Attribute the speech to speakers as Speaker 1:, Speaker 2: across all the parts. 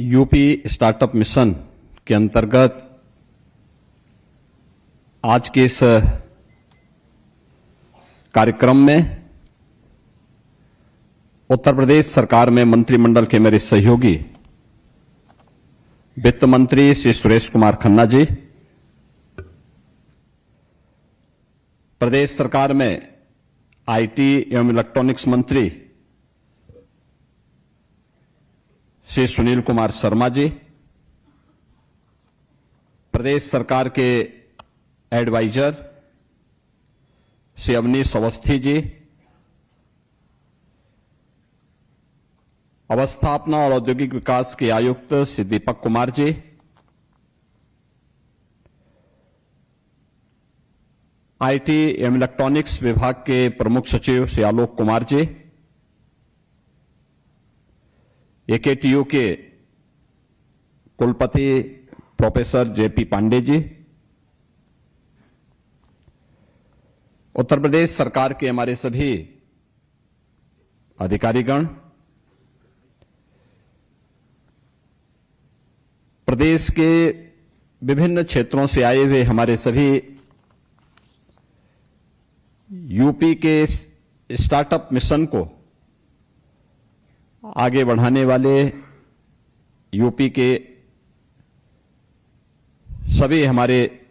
Speaker 1: UP startup mission के अंतर्गत आज के इस कार्यक्रम में उत्तर प्रदेश सरकार में मंत्रिमंडल के मेरे सहयोगी वित्त मंत्री श्री सुरेश कुमार खन्ना जी, प्रदेश सरकार में आईटी एवं इलेक्ट्रॉनिक्स मंत्री श्री सुनील कुमार शर्मा जी, प्रदेश सरकार के एडवाइजर श्री अवनीश अवस्थी जी, अवस्थापना और औद्योगिक विकास के आयुक्त श्री दीपक कुमार जी, आईटी एवं इलेक्ट्रॉनिक्स विभाग के प्रमुख सचिव श्री आलोक कुमार जी, एकेटीयू के कुलपति प्रोफेसर जेपी पांडे जी, उत्तर प्रदेश सरकार के हमारे सभी अधिकारीगण, प्रदेश के विभिन्न क्षेत्रों से आए हुए हमारे सभी यूपी के स्टार्टअप मिशन को आगे बढ़ाने वाले यूपी के सभी हमारे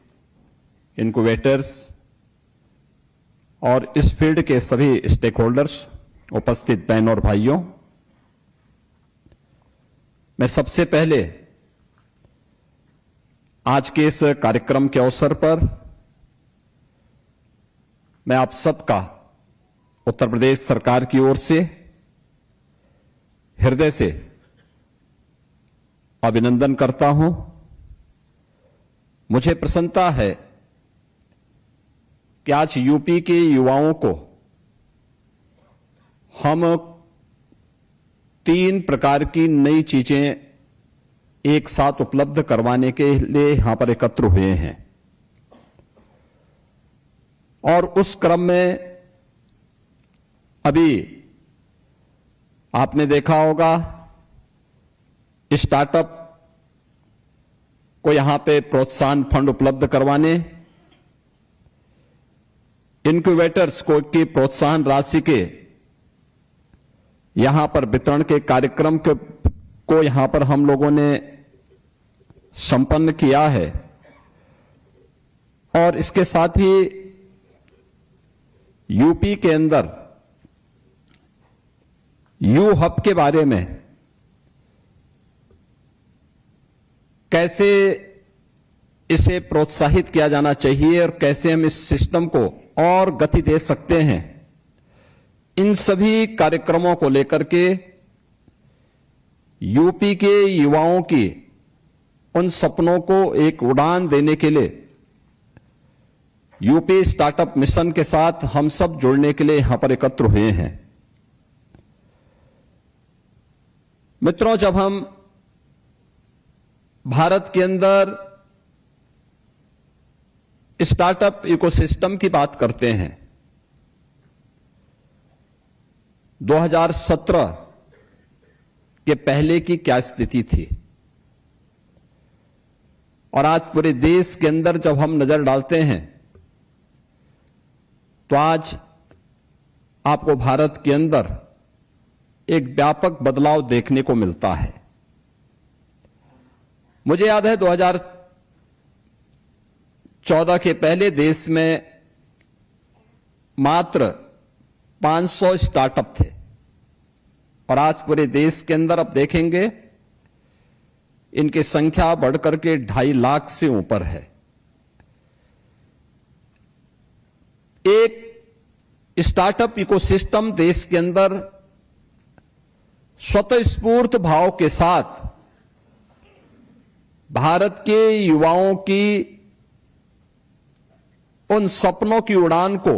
Speaker 1: इनक्यूबेटर्स और इस फील्ड के सभी स्टेक होल्डर्स, उपस्थित बहनों और भाइयों, मैं सबसे पहले आज के इस कार्यक्रम के अवसर पर मैं आप सबका उत्तर प्रदेश सरकार की ओर से हृदय से अभिनंदन करता हूं। मुझे प्रसन्नता है कि आज यूपी के युवाओं को हम 3 प्रकार की नई चीजें एक साथ उपलब्ध करवाने के लिए यहां पर एकत्र हुए हैं और उस क्रम में अभी आपने देखा होगा स्टार्टअप को यहां पे प्रोत्साहन फंड उपलब्ध करवाने, इनक्यूबेटर्स को की प्रोत्साहन राशि के यहां पर वितरण के कार्यक्रम को यहां पर हम लोगों ने संपन्न किया है और इसके साथ ही यूपी के अंदर यू हब के बारे में कैसे इसे प्रोत्साहित किया जाना चाहिए और कैसे हम इस सिस्टम को और गति दे सकते हैं, इन सभी कार्यक्रमों को लेकर के यूपी के युवाओं की उन सपनों को एक उड़ान देने के लिए यूपी स्टार्टअप मिशन के साथ हम सब जुड़ने के लिए यहां पर एकत्र हुए हैं। मित्रों, जब हम भारत के अंदर स्टार्टअप इकोसिस्टम की बात करते हैं, 2017 के पहले की क्या स्थिति थी और आज पूरे देश के अंदर जब हम नजर डालते हैं तो आज आपको भारत के अंदर एक व्यापक बदलाव देखने को मिलता है। मुझे याद है 2014 के पहले देश में मात्र 500 स्टार्टअप थे और आज पूरे देश के अंदर अब देखेंगे इनकी संख्या बढ़कर के 2.5 लाख से ऊपर है। एक स्टार्टअप इकोसिस्टम देश के अंदर स्वतःस्फूर्त भाव के साथ भारत के युवाओं की उन सपनों की उड़ान को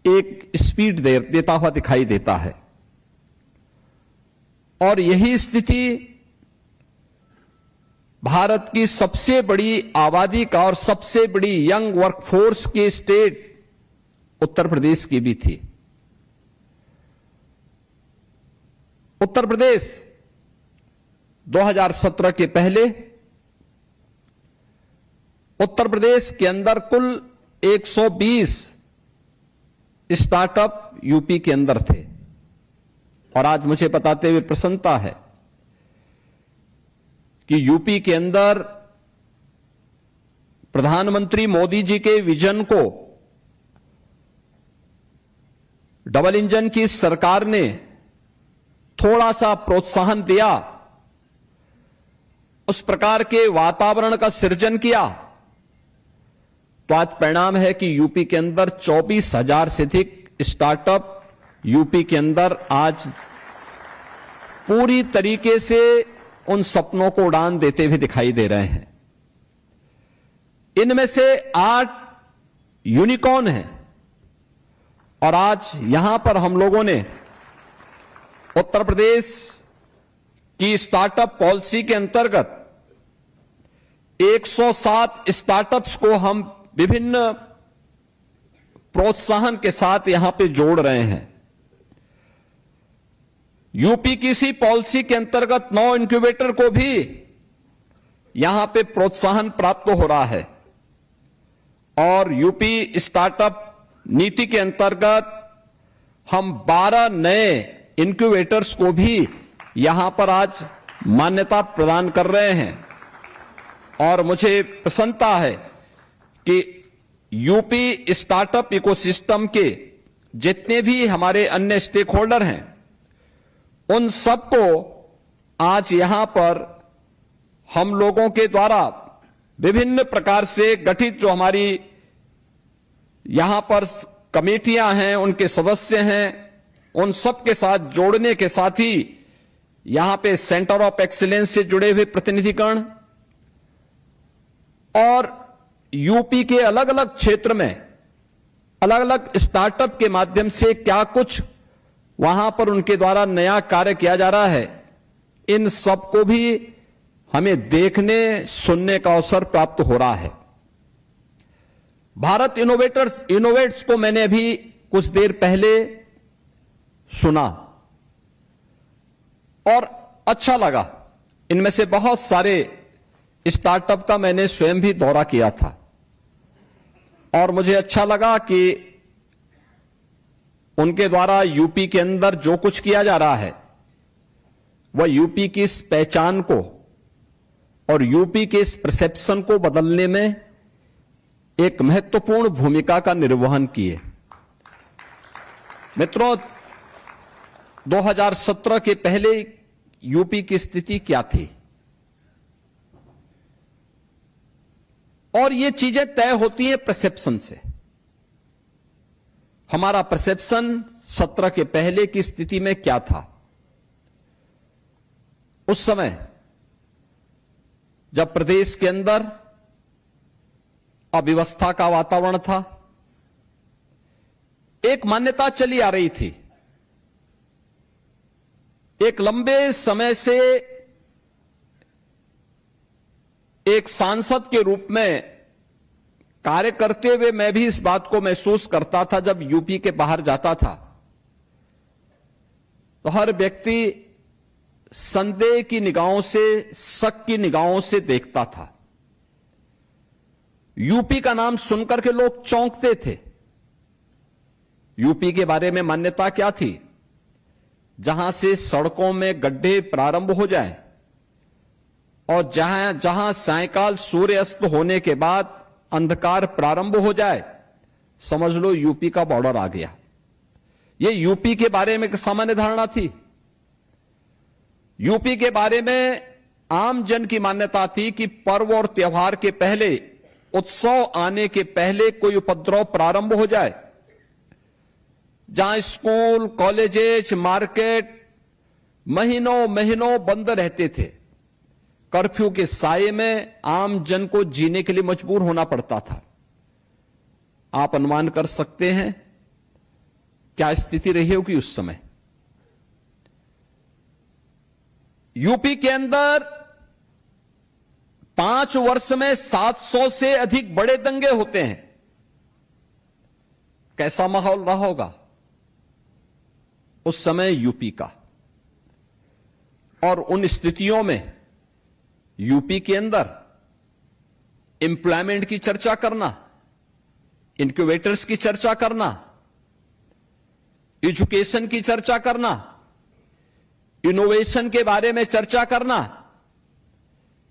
Speaker 1: एक स्पीड देता हुआ दिखाई देता है और यही स्थिति भारत की सबसे बड़ी आबादी का और सबसे बड़ी यंग वर्कफोर्स की स्टेट उत्तर प्रदेश की भी थी। उत्तर प्रदेश 2017 के पहले उत्तर प्रदेश के अंदर कुल 120 स्टार्टअप यूपी के अंदर थे, और आज मुझे बताते हुए प्रसन्नता है कि यूपी के अंदर प्रधानमंत्री मोदी जी के विजन को डबल इंजन की सरकार ने थोड़ा सा प्रोत्साहन दिया, उस प्रकार के वातावरण का सृजन किया, तो आज परिणाम है कि यूपी के अंदर 24,000 से अधिक स्टार्टअप यूपी के अंदर आज पूरी तरीके से उन सपनों को उड़ान देते हुए दिखाई दे रहे हैं। इनमें से 8 यूनिकॉर्न हैं, और आज यहां पर हम लोगों ने उत्तर प्रदेश की स्टार्टअप पॉलिसी के अंतर्गत 107 स्टार्टअप्स को हम विभिन्न प्रोत्साहन के साथ यहां पे जोड़ रहे हैं। यूपी की इसी पॉलिसी के अंतर्गत 9 इंक्यूबेटर को भी यहां पे प्रोत्साहन प्राप्त हो रहा है, और यूपी स्टार्टअप नीति के अंतर्गत हम 12 नए इंक्यूबेटर्स को भी यहां पर आज मान्यता प्रदान कर रहे हैं। और मुझे प्रसन्नता है कि यूपी स्टार्टअप इकोसिस्टम के जितने भी हमारे अन्य स्टेक होल्डर हैं, उन सबको आज यहां पर हम लोगों के द्वारा विभिन्न प्रकार से गठित जो हमारी यहां पर कमेटियां हैं, उनके सदस्य हैं, उन सब के साथ जोड़ने के साथ ही यहां पे सेंटर ऑफ एक्सीलेंस से जुड़े हुए प्रतिनिधिगण और यूपी के अलग अलग क्षेत्र में अलग अलग स्टार्टअप के माध्यम से क्या कुछ वहां पर उनके द्वारा नया कार्य किया जा रहा है, इन सबको भी हमें देखने सुनने का अवसर प्राप्त हो रहा है। भारत इनोवेट्स को मैंने अभी कुछ देर पहले सुना और अच्छा लगा। इनमें से बहुत सारे स्टार्टअप का मैंने स्वयं भी दौरा किया था, और मुझे अच्छा लगा कि उनके द्वारा यूपी के अंदर जो कुछ किया जा रहा है वह यूपी की इस पहचान को और यूपी के इस परसेप्शन को बदलने में एक महत्वपूर्ण भूमिका का निर्वहन किए। मित्रों, 2017 के पहले यूपी की स्थिति क्या थी, और ये चीजें तय होती हैं परसेप्शन से। हमारा परसेप्शन 17 के पहले की स्थिति में क्या था? उस समय जब प्रदेश के अंदर अव्यवस्था का वातावरण था, एक मान्यता चली आ रही थी, एक लंबे समय से एक सांसद के रूप में कार्य करते हुए मैं भी इस बात को महसूस करता था। जब यूपी के बाहर जाता था तो हर व्यक्ति संदेह की निगाहों से, शक की निगाहों से देखता था। यूपी का नाम सुनकर के लोग चौंकते थे। यूपी के बारे में मान्यता क्या थी? जहां से सड़कों में गड्ढे प्रारंभ हो जाए और जहां जहां सायंकाल सूर्य अस्त होने के बाद अंधकार प्रारंभ हो जाए, समझ लो यूपी का बॉर्डर आ गया। यह यूपी के बारे में एक सामान्य धारणा थी। यूपी के बारे में आम जन की मान्यता थी कि पर्व और त्योहार के पहले, उत्सव आने के पहले कोई उपद्रव प्रारंभ हो जाए, जहां स्कूल, कॉलेजेस, मार्केट महीनों महीनों बंद रहते थे, कर्फ्यू के साये में आम जन को जीने के लिए मजबूर होना पड़ता था। आप अनुमान कर सकते हैं क्या स्थिति रही होगी उस समय। यूपी के अंदर 5 वर्ष में 700 से अधिक बड़े दंगे होते हैं। कैसा माहौल रहा होगा उस समय यूपी का। और उन स्थितियों में यूपी के अंदर एम्प्लॉयमेंट की चर्चा करना, इंक्यूबेटर्स की चर्चा करना, एजुकेशन की चर्चा करना, इनोवेशन के बारे में चर्चा करना,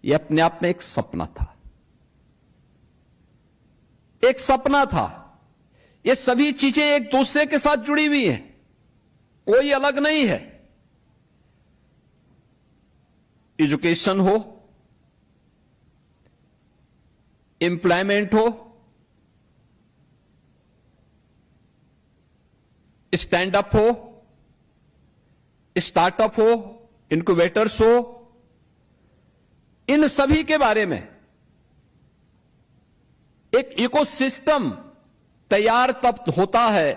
Speaker 1: यह अपने आप में एक सपना था, एक सपना था। ये सभी चीजें एक दूसरे के साथ जुड़ी हुई हैं, कोई अलग नहीं है। एजुकेशन हो, एम्प्लॉयमेंट हो, स्टैंड अप हो, स्टार्टअप हो, इनक्यूबेटर्स हो, इन सभी के बारे में एक इकोसिस्टम तैयार तब होता है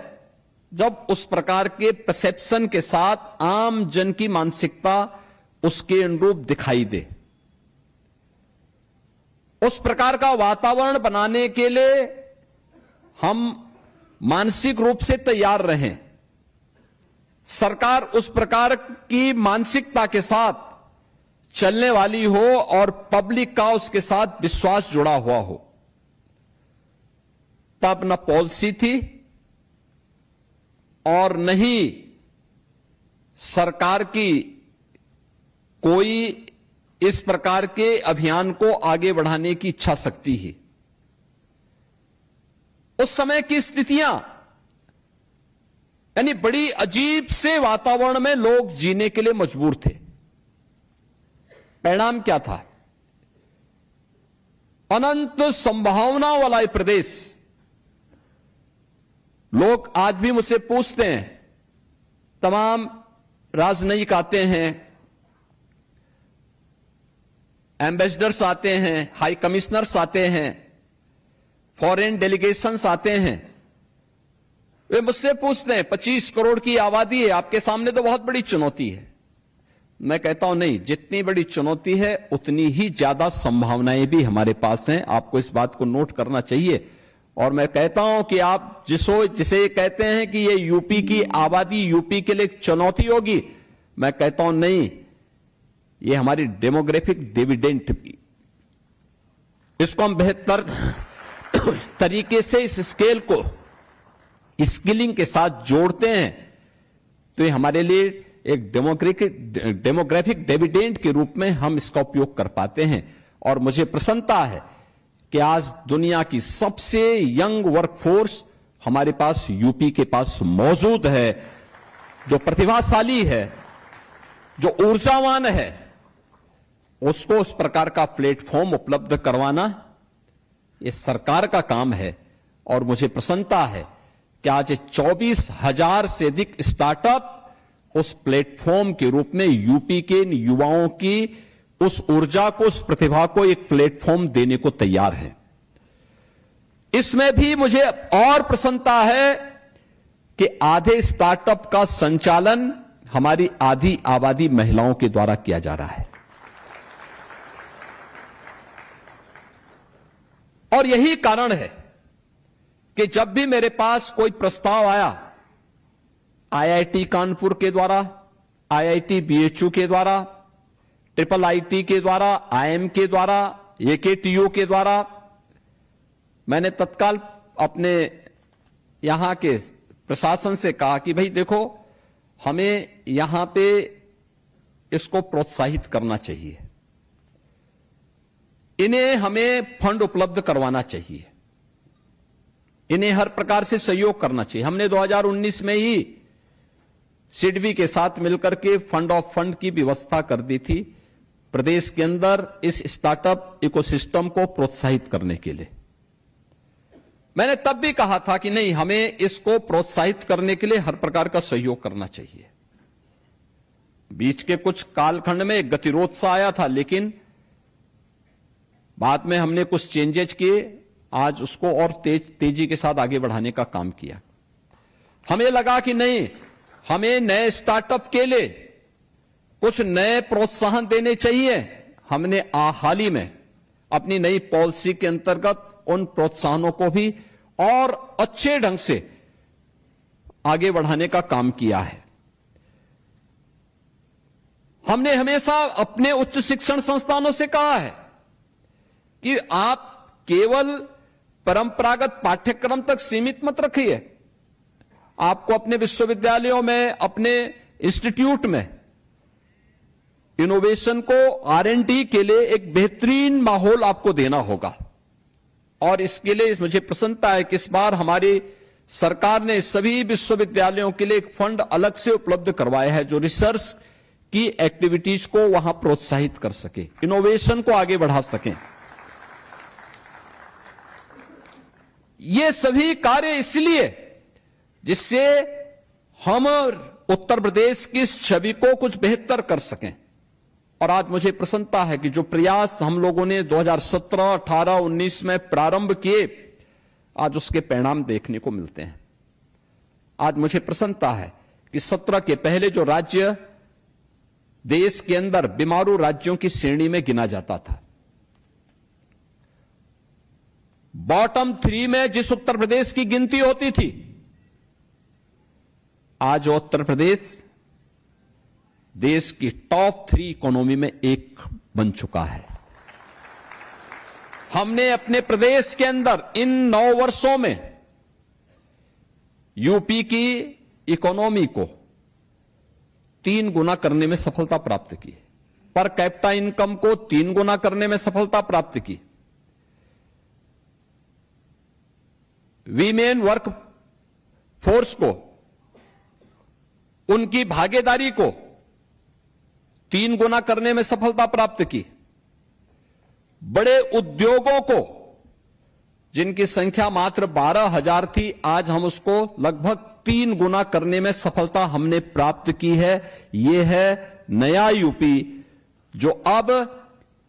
Speaker 1: जब उस प्रकार के परसेप्शन के साथ आम जन की मानसिकता उसके अनुरूप दिखाई दे। उस प्रकार का वातावरण बनाने के लिए हम मानसिक रूप से तैयार रहें। सरकार उस प्रकार की मानसिकता के साथ चलने वाली हो और पब्लिक का उसके साथ विश्वास जुड़ा हुआ हो। तब न पॉलिसी थी और न ही सरकार की कोई इस प्रकार के अभियान को आगे बढ़ाने की इच्छा शक्ति है। उस समय की स्थितियां यानी बड़ी अजीब से वातावरण में लोग जीने के लिए मजबूर थे। परिणाम क्या था? अनंत संभावना वाला ये प्रदेश। लोग आज भी मुझसे पूछते हैं, तमाम राजनयिक आते हैं, एम्बेसडर्स आते हैं, हाई कमिश्नर्स आते हैं, फॉरेन डेलीगेशंस आते हैं, वे मुझसे पूछते हैं 25 करोड़ की आबादी है, आपके सामने तो बहुत बड़ी चुनौती है। मैं कहता हूं नहीं, जितनी बड़ी चुनौती है उतनी ही ज्यादा संभावनाएं भी हमारे पास हैं। आपको इस बात को नोट करना चाहिए। और मैं कहता हूं कि आप जिसे कहते हैं कि ये यूपी की आबादी यूपी के लिए चुनौती होगी, मैं कहता हूं नहीं, ये हमारी डेमोग्राफिक डिविडेंड, इसको हम बेहतर तरीके से इस स्केल को स्किलिंग के साथ जोड़ते हैं तो ये हमारे लिए एक डेमोग्राफिक डिविडेंड के रूप में हम इसका उपयोग कर पाते हैं। और मुझे प्रसन्नता है कि आज दुनिया की सबसे यंग वर्कफोर्स हमारे पास यूपी के पास मौजूद है, जो प्रतिभाशाली है, जो ऊर्जावान है। उसको उस प्रकार का प्लेटफॉर्म उपलब्ध करवाना ये सरकार का काम है। और मुझे प्रसन्नता है कि आज 24,000 से अधिक स्टार्टअप उस प्लेटफॉर्म के रूप में यूपी के युवाओं की उस ऊर्जा को, उस प्रतिभा को एक प्लेटफॉर्म देने को तैयार है। इसमें भी मुझे और प्रसन्नता है कि आधे स्टार्टअप का संचालन हमारी आधी आबादी महिलाओं के द्वारा किया जा रहा है। और यही कारण है कि जब भी मेरे पास कोई प्रस्ताव आया, आईआईटी कानपुर के द्वारा, आईआईटी बीएचयू के द्वारा, ट्रिपल आईटी के द्वारा, आईएम के द्वारा, एकेटीयू के द्वारा, मैंने तत्काल अपने यहां के प्रशासन से कहा कि भाई देखो, हमें यहां पे इसको प्रोत्साहित करना चाहिए, इन्हें हमें फंड उपलब्ध करवाना चाहिए, इन्हें हर प्रकार से सहयोग करना चाहिए। हमने 2019 में ही सिडबी के साथ मिलकर के फंड ऑफ फंड की व्यवस्था कर दी थी प्रदेश के अंदर इस स्टार्टअप इकोसिस्टम को प्रोत्साहित करने के लिए। मैंने तब भी कहा था कि नहीं, हमें इसको प्रोत्साहित करने के लिए हर प्रकार का सहयोग करना चाहिए। बीच के कुछ कालखंड में एक गतिरोध सा आया था, लेकिन बाद में हमने कुछ चेंजेज किए, आज उसको और तेजी के साथ आगे बढ़ाने का काम किया। हमें लगा कि नहीं, हमें नए स्टार्टअप के लिए कुछ नए प्रोत्साहन देने चाहिए। हमने हाल ही में अपनी नई पॉलिसी के अंतर्गत उन प्रोत्साहनों को भी और अच्छे ढंग से आगे बढ़ाने का काम किया है। हमने हमेशा अपने उच्च शिक्षण संस्थानों से कहा है कि आप केवल परंपरागत पाठ्यक्रम तक सीमित मत रखिए। आपको अपने विश्वविद्यालयों में, अपने इंस्टीट्यूट में इनोवेशन को, R&D के लिए एक बेहतरीन माहौल आपको देना होगा। और इसके लिए मुझे प्रसन्नता है कि इस बार हमारी सरकार ने सभी विश्वविद्यालयों के लिए एक फंड अलग से उपलब्ध करवाया है जो रिसर्च की एक्टिविटीज को वहां प्रोत्साहित कर सके, इनोवेशन को आगे बढ़ा सकें। ये सभी कार्य इसलिए जिससे हम उत्तर प्रदेश की छवि को कुछ बेहतर कर सकें। और आज मुझे प्रसन्नता है कि जो प्रयास हम लोगों ने 2017, 18, 19 में प्रारंभ किए, आज उसके परिणाम देखने को मिलते हैं। आज मुझे प्रसन्नता है कि 17 के पहले जो राज्य देश के अंदर बीमारू राज्यों की श्रेणी में गिना जाता था, बॉटम 3 में जिस उत्तर प्रदेश की गिनती होती थी, आज उत्तर प्रदेश देश की टॉप 3 इकोनॉमी में एक बन चुका है। हमने अपने प्रदेश के अंदर इन 9 वर्षों में यूपी की इकोनॉमी को 3 गुना करने में सफलता प्राप्त की, पर कैपिटा इनकम को 3 गुना करने में सफलता प्राप्त की, वीमेन वर्क फोर्स को, उनकी भागीदारी को 3 गुना करने में सफलता प्राप्त की, बड़े उद्योगों को जिनकी संख्या मात्र 12,000 थी, आज हम उसको लगभग 3 गुना करने में सफलता हमने प्राप्त की है। यह है नया यूपी जो अब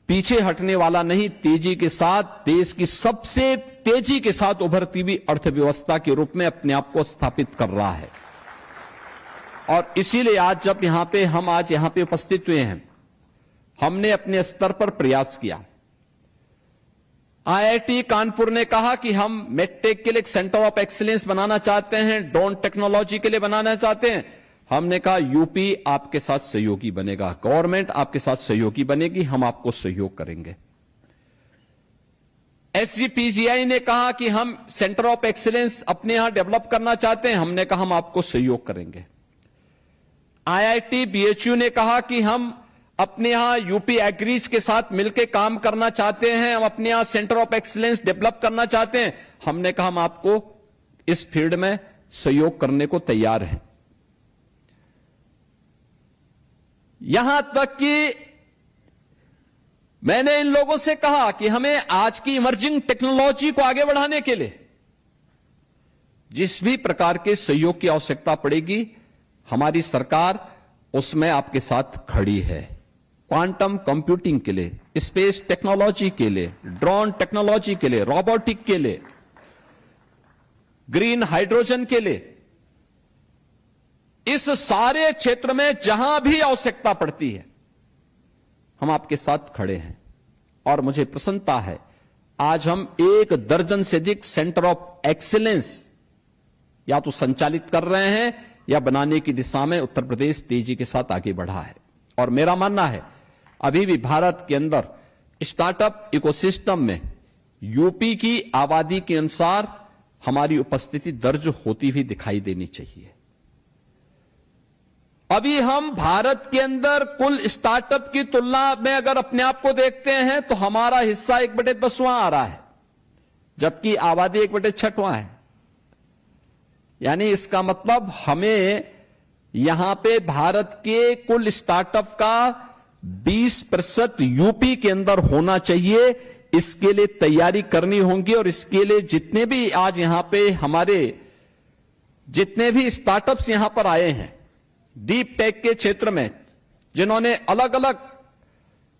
Speaker 1: पीछे हटने वाला नहीं, तेजी के साथ देश की सबसे तेजी के साथ उभरती हुई अर्थव्यवस्था के रूप में अपने आप को स्थापित कर रहा है। और इसीलिए आज जब हम आज यहां पे उपस्थित हुए हैं, हमने अपने स्तर पर प्रयास किया। IIT कानपुर ने कहा कि हम मेडटेक के लिए एक सेंटर ऑफ एक्सीलेंस बनाना चाहते हैं, ड्रोन टेक्नोलॉजी के लिए बनाना चाहते हैं। हमने कहा यूपी आपके साथ सहयोगी बनेगा, गवर्नमेंट आपके साथ सहयोगी बनेगी, हम आपको सहयोग करेंगे। SGPGI ने कहा कि हम सेंटर ऑफ एक्सीलेंस अपने यहां डेवलप करना चाहते हैं, हमने कहा हम आपको सहयोग करेंगे। IIT BHU ने कहा कि हम अपने यहां यूपी एग्रीज के साथ मिलकर काम करना चाहते हैं, हम अपने यहां सेंटर ऑफ एक्सीलेंस डेवलप करना चाहते हैं, हमने कहा हम आपको इस फील्ड में सहयोग करने को तैयार हैं। यहां तक कि मैंने इन लोगों से कहा कि हमें आज की इमर्जिंग टेक्नोलॉजी को आगे बढ़ाने के लिए जिस भी प्रकार के सहयोग की आवश्यकता पड़ेगी, हमारी सरकार उसमें आपके साथ खड़ी है। क्वांटम कंप्यूटिंग के लिए, स्पेस टेक्नोलॉजी के लिए, ड्रोन टेक्नोलॉजी के लिए, रोबोटिक के लिए, ग्रीन हाइड्रोजन के लिए, इस सारे क्षेत्र में जहां भी आवश्यकता पड़ती है, हम आपके साथ खड़े हैं। और मुझे प्रसन्नता है, आज हम 1 दर्जन से अधिक सेंटर ऑफ एक्सीलेंस या तो संचालित कर रहे हैं या बनाने की दिशा में उत्तर प्रदेश तेजी के साथ आगे बढ़ा है। और मेरा मानना है, अभी भी भारत के अंदर स्टार्टअप इकोसिस्टम में यूपी की आबादी के अनुसार हमारी उपस्थिति दर्ज होती हुई दिखाई देनी चाहिए। अभी हम भारत के अंदर कुल स्टार्टअप की तुलना में अगर अपने आप को देखते हैं तो हमारा हिस्सा 1/10वां आ रहा है, जबकि आबादी 1/6वां है। यानी इसका मतलब हमें यहां पे भारत के कुल स्टार्टअप का 20% यूपी के अंदर होना चाहिए। इसके लिए तैयारी करनी होगी और इसके लिए जितने भी आज यहां पे हमारे जितने भी स्टार्टअप्स यहां पर आए हैं डीप टेक के क्षेत्र में, जिन्होंने अलग अलग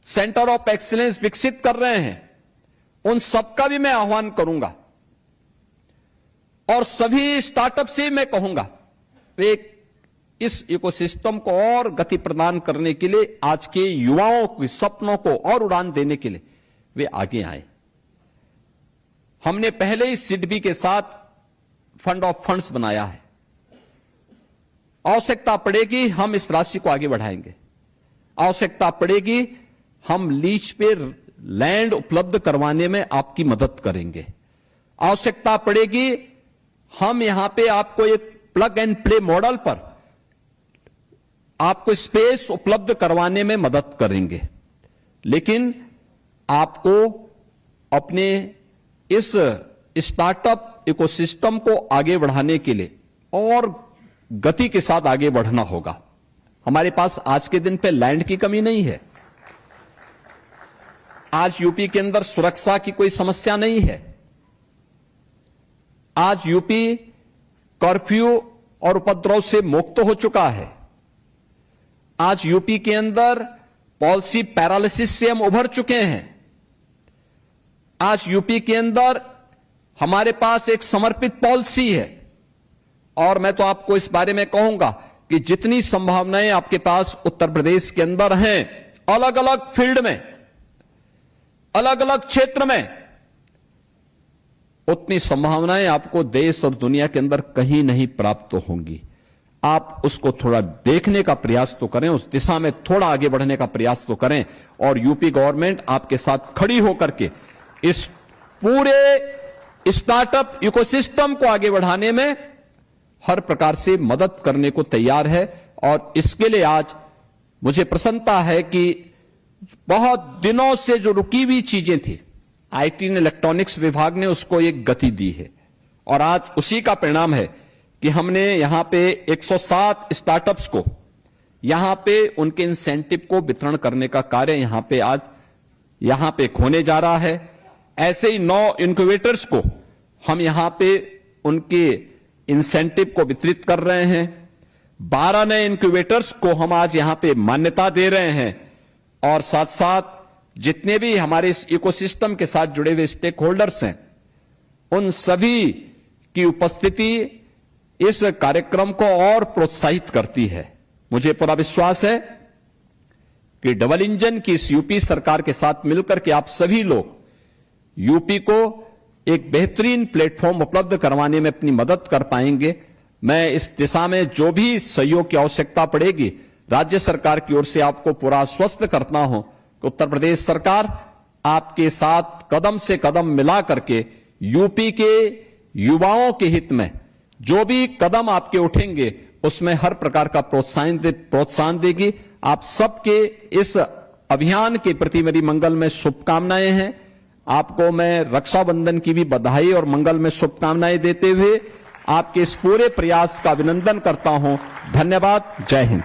Speaker 1: सेंटर ऑफ एक्सीलेंस विकसित कर रहे हैं, उन सबका भी मैं आह्वान करूंगा और सभी स्टार्टअप से मैं कहूंगा वे इस इकोसिस्टम को और गति प्रदान करने के लिए, आज के युवाओं के सपनों को और उड़ान देने के लिए वे आगे आए। हमने पहले ही सिडबी के साथ फंड ऑफ फंड्स बनाया है। आवश्यकता पड़ेगी हम इस राशि को आगे बढ़ाएंगे। आवश्यकता पड़ेगी, हम लीज पे लैंड उपलब्ध करवाने में आपकी मदद करेंगे। आवश्यकता पड़ेगी, हम यहां पे आपको एक प्लग एंड प्ले मॉडल पर आपको स्पेस उपलब्ध करवाने में मदद करेंगे। लेकिन आपको अपने इस स्टार्टअप इकोसिस्टम को आगे बढ़ाने के लिए और गति के साथ आगे बढ़ना होगा। हमारे पास आज के दिन पे लैंड की कमी नहीं है। आज यूपी के अंदर सुरक्षा की कोई समस्या नहीं है। आज यूपी कर्फ्यू और उपद्रव से मुक्त हो चुका है। आज यूपी के अंदर पॉलिसी पैरालिसिस से हम उभर चुके हैं। आज यूपी के अंदर हमारे पास एक समर्पित पॉलिसी है और मैं तो आपको इस बारे में कहूंगा कि जितनी संभावनाएं आपके पास उत्तर प्रदेश के अंदर हैं, अलग अलग फील्ड में, अलग अलग क्षेत्र में, उतनी संभावनाएं आपको देश और दुनिया के अंदर कहीं नहीं प्राप्त होंगी। आप उसको थोड़ा देखने का प्रयास तो करें, उस दिशा में थोड़ा आगे बढ़ने का प्रयास तो करें और यूपी गवर्नमेंट आपके साथ खड़ी होकर के इस पूरे स्टार्टअप इकोसिस्टम को आगे बढ़ाने में हर प्रकार से मदद करने को तैयार है। और इसके लिए आज मुझे प्रसन्नता है कि बहुत दिनों से जो रुकी हुई चीजें थी, आईटी एंड इलेक्ट्रॉनिक्स विभाग ने उसको एक गति दी है और आज उसी का परिणाम है कि हमने यहां पे 107 स्टार्टअप्स को यहां पे उनके इंसेंटिव को वितरण करने का कार्य यहां पे होने जा रहा है। ऐसे ही 9 इनक्यूबेटर्स को हम यहां पे उनके इंसेंटिव को वितरित कर रहे हैं। 12 नए इनक्यूबेटर्स को हम आज यहां पे मान्यता दे रहे हैं और साथ साथ जितने भी हमारे इस इकोसिस्टम के साथ जुड़े हुए स्टेक होल्डर्स हैं, उन सभी की उपस्थिति इस कार्यक्रम को और प्रोत्साहित करती है। मुझे पूरा विश्वास है कि डबल इंजन की इस यूपी सरकार के साथ मिलकर के आप सभी लोग यूपी को एक बेहतरीन प्लेटफॉर्म उपलब्ध करवाने में अपनी मदद कर पाएंगे। मैं इस दिशा में जो भी सहयोग की आवश्यकता पड़ेगी, राज्य सरकार की ओर से आपको पूरा आश्वस्त करता हूं कि उत्तर प्रदेश सरकार आपके साथ कदम से कदम मिला करके यूपी के युवाओं के हित में जो भी कदम आपके उठेंगे उसमें हर प्रकार का प्रोत्साहन देगी। आप सबके इस अभियान के प्रति मेरी मंगल में शुभकामनाएं हैं। आपको मैं रक्षाबंधन की भी बधाई और मंगल में शुभकामनाएं देते हुए आपके इस पूरे प्रयास का अभिनंदन करता हूं। धन्यवाद। जय हिंद।